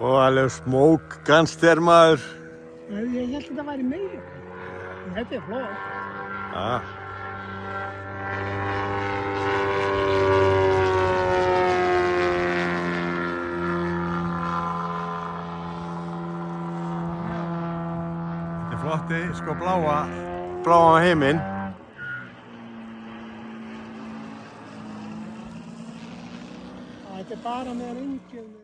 Og alveg smók gangster maður. Ég held að þetta væri meira. Þetta flott. Ja. Þetta flotti, sko bláa heiminn. Þetta bara með ringjum.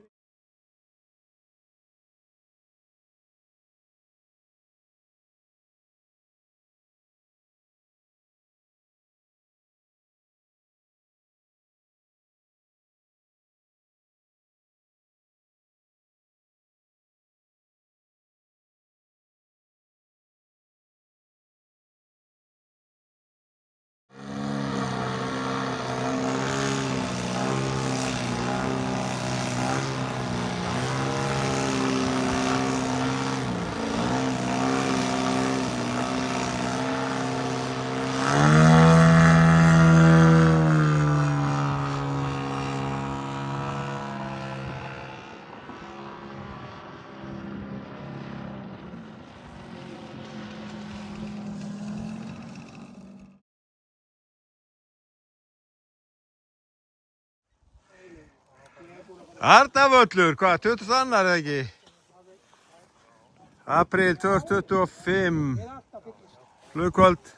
Arnarvöllur, hvað, 22. eða ekki? Apríl 2025. Flugkvöld.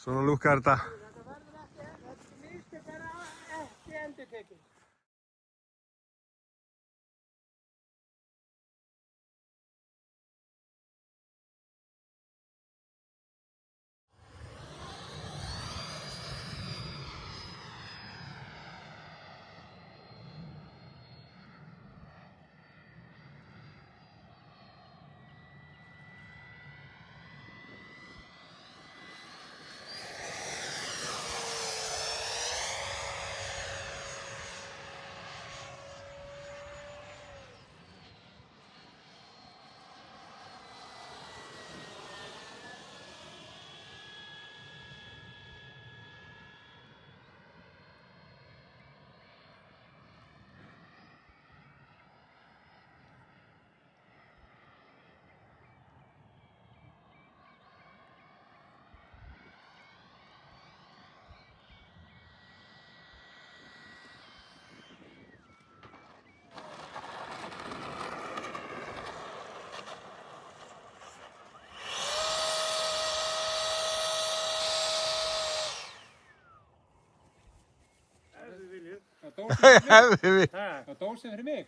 Svona lúkkar þetta. Þetta verður mistök ekki endurtekið. Það dósið fyrir mig.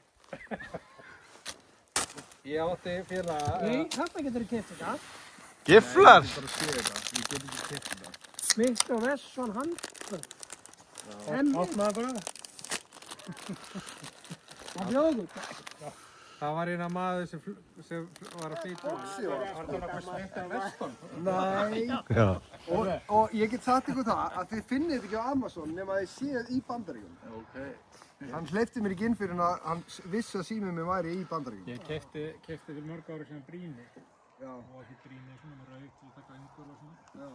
Ég átti félaga. Nei, þarna getur þú keypt þetta. Giflar? Ég bara skýr þetta. Ég get ekki keypt þetta. Smith & Wesson handföt. Opnaði bara. Það bjóður. Það var eina maður sem var að fýta. Var það nokkuð Smith & Wesson? Nei. Já. Og ég get sagt ykkur það að þið finnið þetta ekki á Amazon nema að þið séð í Bandaríkjum. Okay. Hann hleypti mér ekki inn fyrir að hann vissi að símið mér væri í Bandaríkjum. Ég keypti fyrir mörg ári sem brýni. Já. Og ekki brýni svona með rauð til að taka ungur og svona. Já.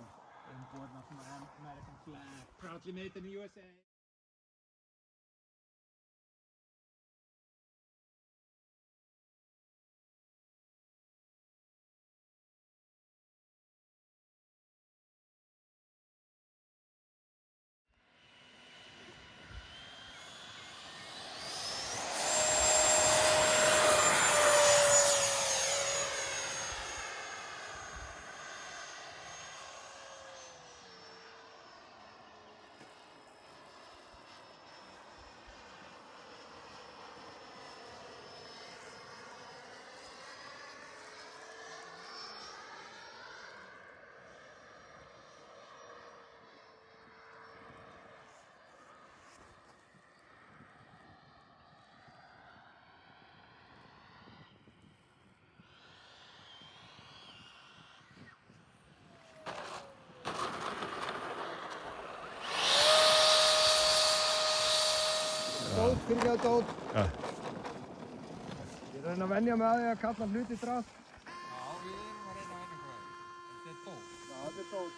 Umbúðna svona American flag, proudly made in the USA. Dót, fyrirgeðu Dót. Ja. Ég reyna að venja mig að því að kalla hluti drasl. Já, við erum að reyna að venja hvað. Þetta er dót. Já, þetta er Dót.